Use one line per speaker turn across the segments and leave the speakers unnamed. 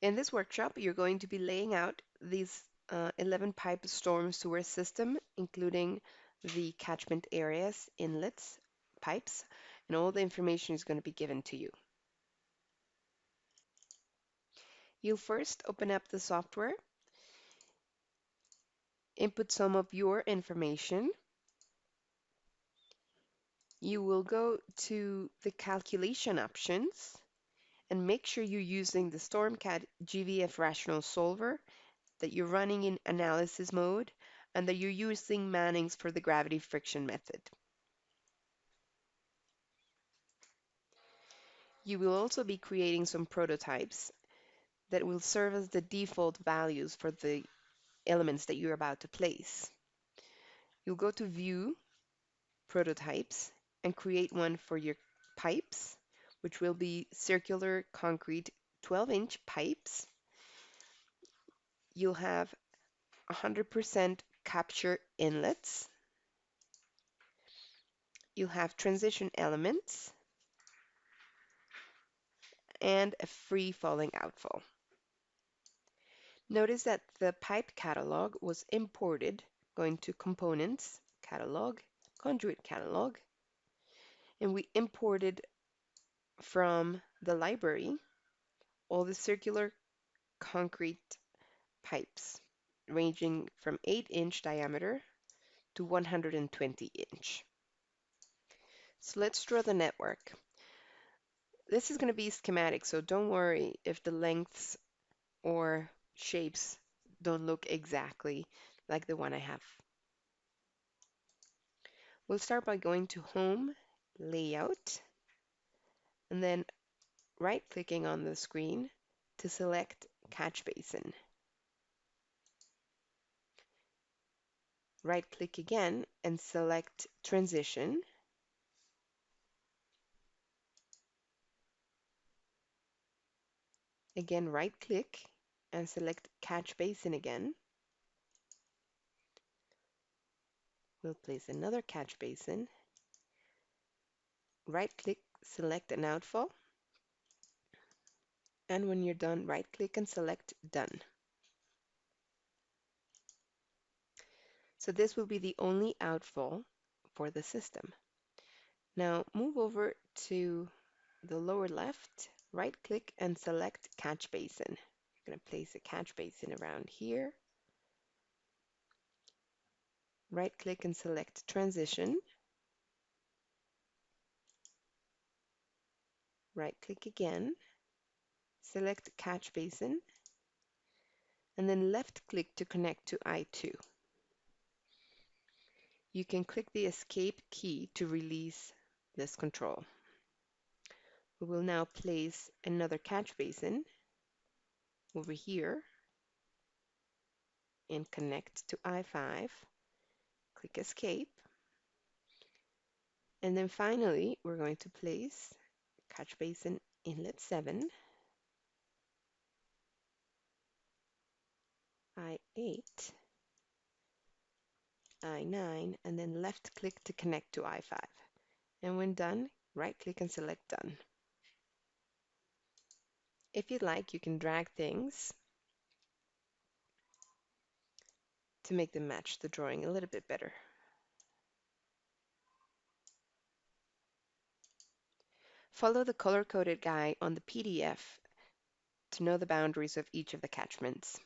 In this workshop, you're going to be laying out these 11 pipe storm sewer system, including the catchment areas, inlets, pipes, and all the information is going to be given to you. You'll first open up the software, input some of your information. You will go to the calculation options and make sure you're using the StormCAD GVF Rational Solver, that you're running in analysis mode, and that you're using Manning's for the gravity friction method. You will also be creating some prototypes that will serve as the default values for the elements that you're about to place. You'll go to View, Prototypes, and create one for your pipes, which will be circular concrete 12-inch pipes. You'll have 100% capture inlets. You'll have transition elements and a free falling outfall. Notice that the pipe catalog was imported, going to Components, Catalog, Conduit Catalog, and we imported from the library all the circular concrete pipes ranging from 8-inch diameter to 120-inch. So let's draw the network. This is going to be schematic, so don't worry if the lengths or shapes don't look exactly like the one I have. We'll start by going to Home, Layout, and then right-clicking on the screen to select Catch Basin. Right-click again and select Transition. Again, right-click and select Catch Basin again. We'll place another catch basin. Right-click, select an outfall. And when you're done, right-click and select Done. So this will be the only outfall for the system. Now move over to the lower left, right-click and select Catch Basin. You're going to place a catch basin around here. Right-click and select Transition. Right-click again, select Catch Basin, and then left-click to connect to I2. You can click the Escape key to release this control. We will now place another catch basin over here and connect to I5. Click Escape. And then finally, we're going to place catch basin inlet 7, I8, I9, and then left click to connect to I5. And when done, right click and select Done. If you'd like, you can drag things to make them match the drawing a little bit better. Follow the color-coded guide on the PDF to know the boundaries of each of the catchments.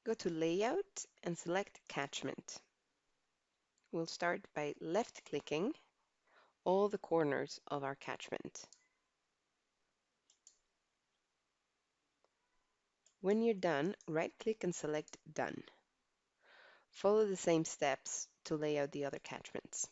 Go to Layout and select Catchment. We'll start by left-clicking all the corners of our catchment. When you're done, right-click and select Done. Follow the same steps to lay out the other catchments.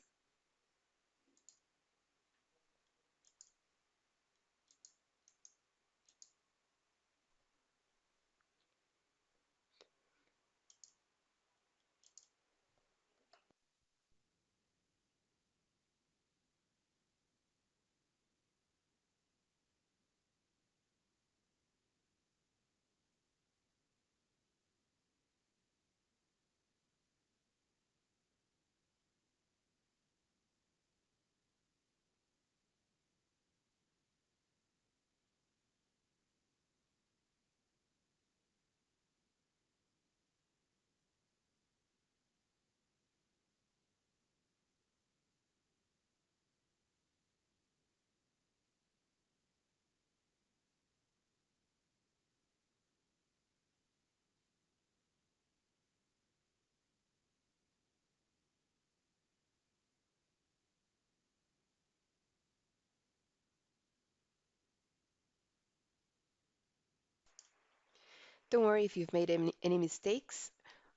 Don't worry if you've made any mistakes.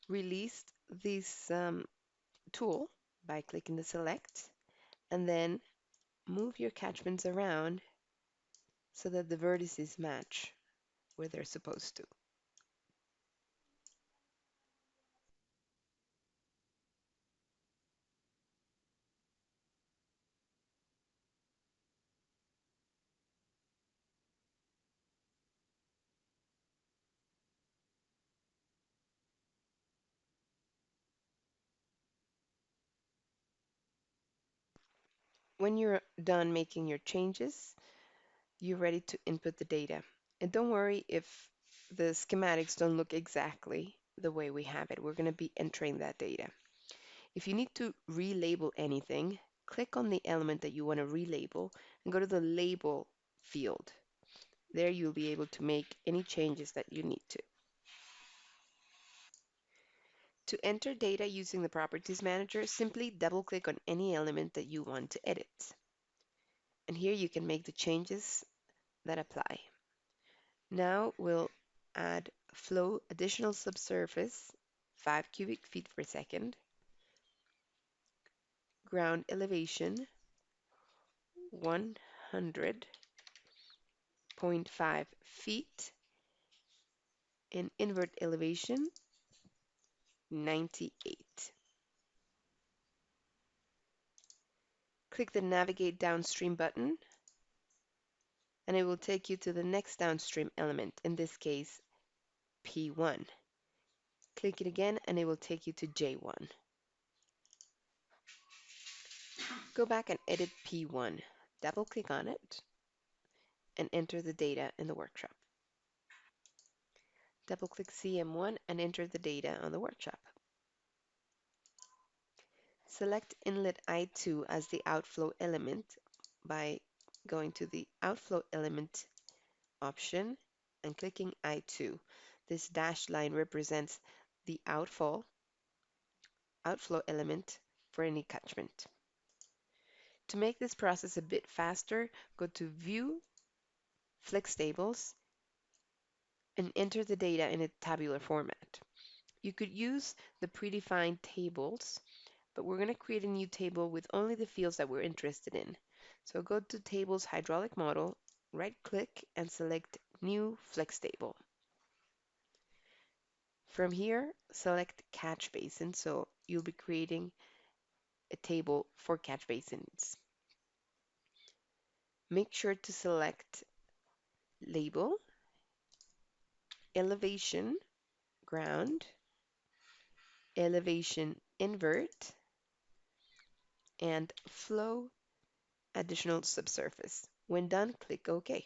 Release this tool by clicking the select and then move your catchments around so that the vertices match where they're supposed to. When you're done making your changes, you're ready to input the data. And don't worry if the schematics don't look exactly the way we have it. We're going to be entering that data. If you need to relabel anything, click on the element that you want to relabel and go to the label field. There you'll be able to make any changes that you need to. To enter data using the Properties Manager, simply double-click on any element that you want to edit. And here you can make the changes that apply. Now we'll add flow additional subsurface, 5 cubic feet per second, ground elevation, 100.5 feet, and invert elevation, 98. Click the Navigate Downstream button, and it will take you to the next downstream element, in this case, P1. Click it again, and it will take you to J1. Go back and edit P1. Double-click on it, and enter the data in the workshop. Double-click CM1 and enter the data on the workshop. Select inlet I2 as the outflow element by going to the outflow element option and clicking I2. This dashed line represents the outflow element for any catchment. To make this process a bit faster, go to View, Flex Tables, and enter the data in a tabular format. You could use the predefined tables, but we're going to create a new table with only the fields that we're interested in. So go to Tables Hydraulic Model, right-click, and select New Flex Table. From here, select Catch Basin, so you'll be creating a table for catch basins. Make sure to select Label, Elevation, Ground, Elevation Invert, and Flow Additional Subsurface. When done, click OK.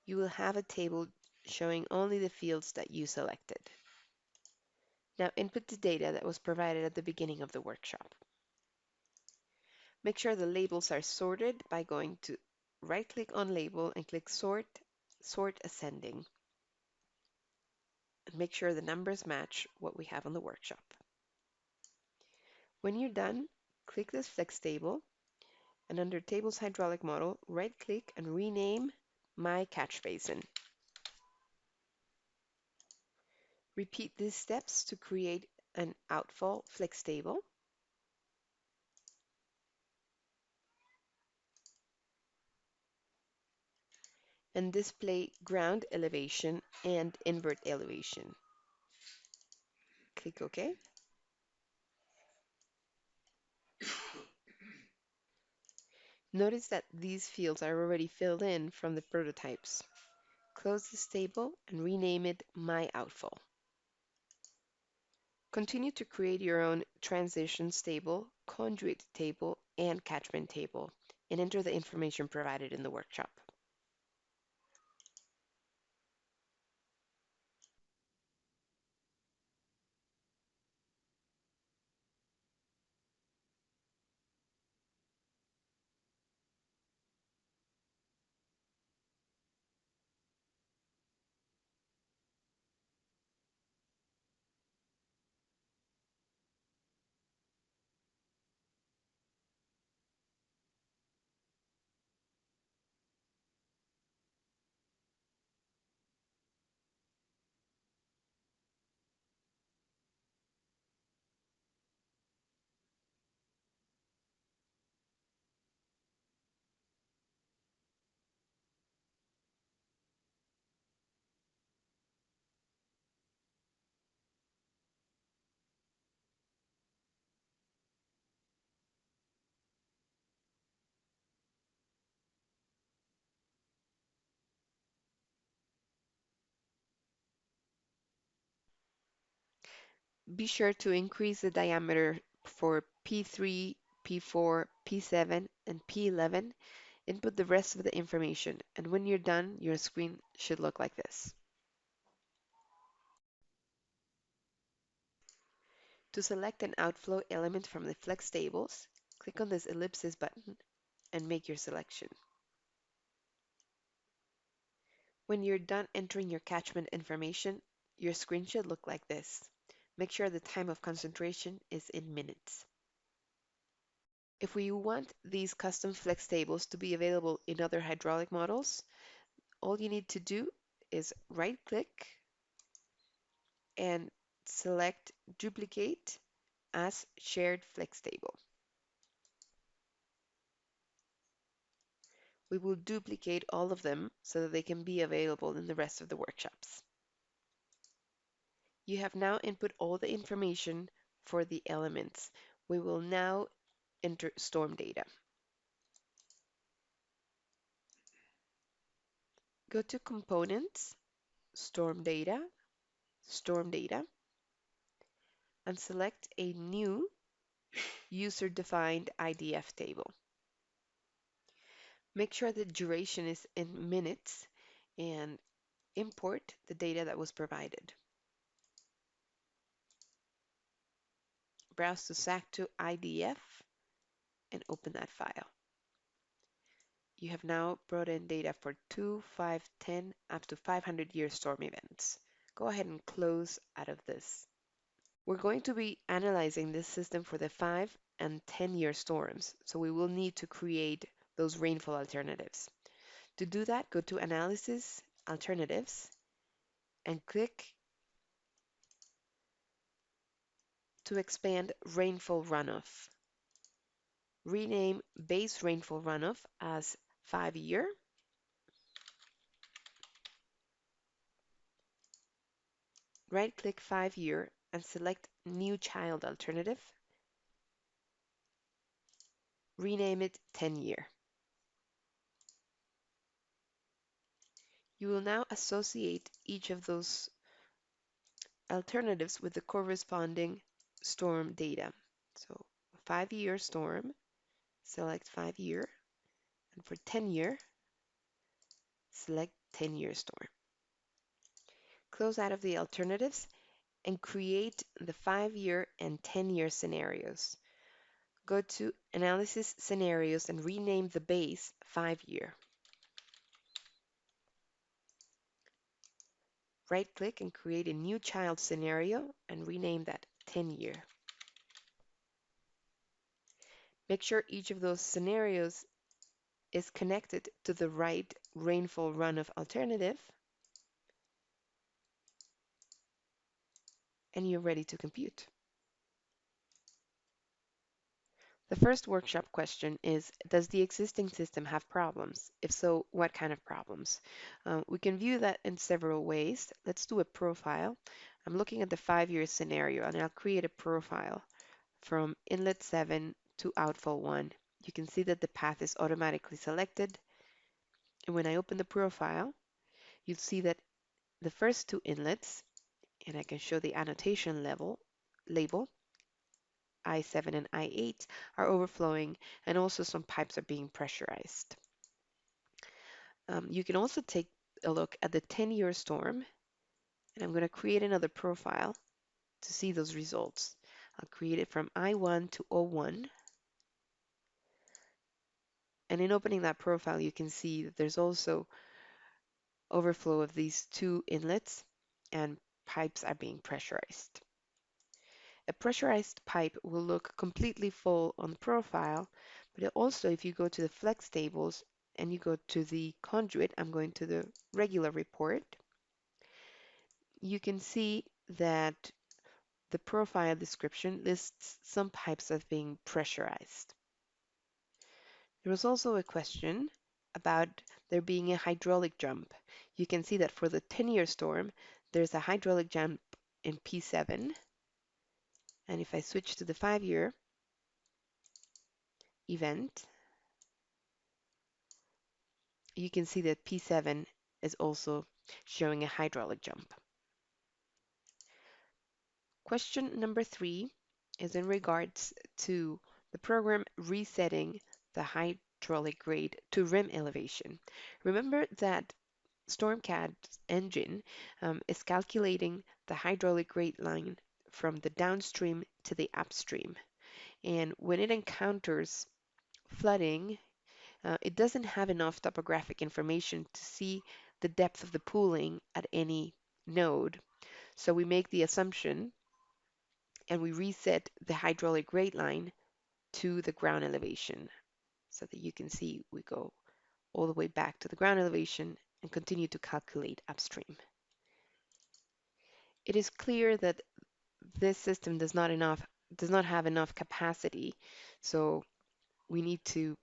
You will have a table showing only the fields that you selected. Now input the data that was provided at the beginning of the workshop. Make sure the labels are sorted by going to right-click on Label and click Sort, Sort Ascending. And make sure the numbers match what we have on the workshop. When you're done, click this Flex table and under Tables Hydraulic Model, right-click and rename My Catch Basin. Repeat these steps to create an outfall flex table. And display ground elevation and invert elevation. Click OK. Notice that these fields are already filled in from the prototypes. Close this table and rename it My Outfall. Continue to create your own transitions table, conduit table, and catchment table, and enter the information provided in the workshop. Be sure to increase the diameter for P3, P4, P7, and P11. Input the rest of the information, and when you're done, your screen should look like this. To select an outflow element from the flex tables, click on this ellipsis button and make your selection. When you're done entering your catchment information, your screen should look like this. Make sure the time of concentration is in minutes. If we want these custom flex tables to be available in other hydraulic models, all you need to do is right-click and select Duplicate as Shared Flex Table. We will duplicate all of them so that they can be available in the rest of the workshops. You have now input all the information for the elements. We will now enter storm data. Go to Components, Storm Data, and select a new user-defined IDF table. Make sure the duration is in minutes and import the data that was provided. Browse to SAC2 IDF and open that file. You have now brought in data for 2, 5, 10, up to 500-year storm events. Go ahead and close out of this. We're going to be analyzing this system for the 5 and 10-year storms, so we will need to create those rainfall alternatives. To do that, go to Analysis, Alternatives, and click to expand Rainfall Runoff. Rename Base Rainfall Runoff as 5-year. Right-click 5-year and select New Child Alternative. Rename it 10-year. You will now associate each of those alternatives with the corresponding storm data. So 5-year storm, select 5-year, and for 10-year, select 10-year storm. Close out of the alternatives and create the 5-year and 10-year scenarios. Go to Analysis Scenarios and rename the base 5-year. Right-click and create a new child scenario and rename that 10-year. Make sure each of those scenarios is connected to the right rainfall runoff alternative, and you're ready to compute. The first workshop question is, does the existing system have problems? If so, what kind of problems? We can view that in several ways. Let's do a profile. I'm looking at the 5-year scenario, and I'll create a profile from inlet 7 to outfall 1. You can see that the path is automatically selected. And when I open the profile, you'll see that the first 2 inlets, and I can show the annotation label, I7 and I8 are overflowing, and also some pipes are being pressurized. You can also take a look at the 10-year storm, and I'm going to create another profile to see those results. I'll create it from I1 to O1, and in opening that profile you can see that there's also overflow of these 2 inlets, and pipes are being pressurized. A pressurized pipe will look completely full on the profile, but also if you go to the flex tables and you go to the conduit, I'm going to the regular report, you can see that the profile description lists some pipes as being pressurized. There was also a question about there being a hydraulic jump. You can see that for the 10-year storm, there's a hydraulic jump in P7. And if I switch to the 5-year event, you can see that P7 is also showing a hydraulic jump. Question number 3 is in regards to the program resetting the hydraulic grade to rim elevation. Remember that StormCAD's engine is calculating the hydraulic grade line from the downstream to the upstream. And when it encounters flooding, it doesn't have enough topographic information to see the depth of the pooling at any node. So we make the assumption and we reset the hydraulic grade line to the ground elevation so that you can see we go all the way back to the ground elevation and continue to calculate upstream. It is clear that this system does not have enough capacity, so we need to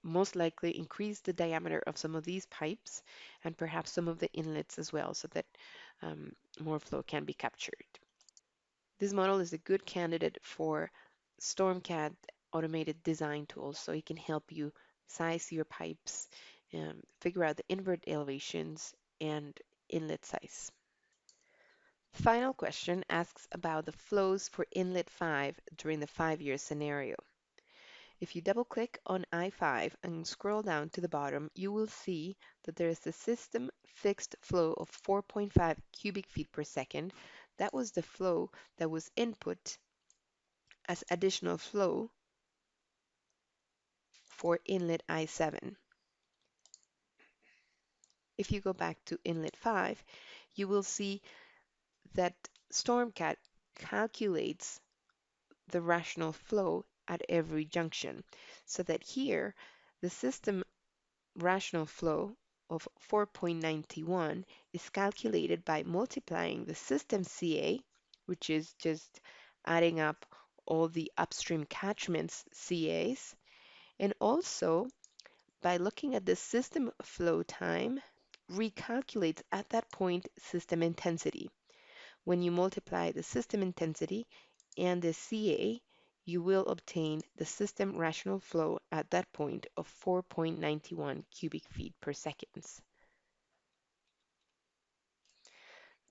most likely increase the diameter of some of these pipes and perhaps some of the inlets as well so that more flow can be captured. This model is a good candidate for StormCAD automated design tools, so it can help you size your pipes, figure out the invert elevations and inlet size. The final question asks about the flows for inlet 5 during the 5-year scenario. If you double click on I5 and scroll down to the bottom, you will see that there is a system fixed flow of 4.5 cubic feet per second. That was the flow that was input as additional flow for inlet I7. If you go back to inlet 5, you will see that StormCAD calculates the rational flow at every junction, so that here the system rational flow of 4.91 is calculated by multiplying the system CA, which is just adding up all the upstream catchments CAs, and also by looking at the system flow time, recalculates at that point system intensity. When you multiply the system intensity and the CA, you will obtain the system rational flow at that point of 4.91 cubic feet per second.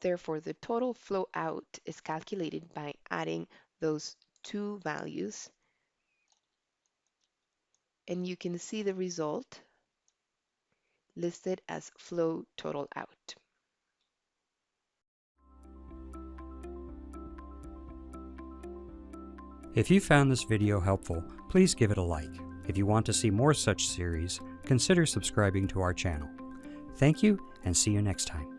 Therefore, the total flow out is calculated by adding those two values, and you can see the result listed as flow total out.
If you found this video helpful, please give it a like. If you want to see more such series, consider subscribing to our channel. Thank you, and see you next time.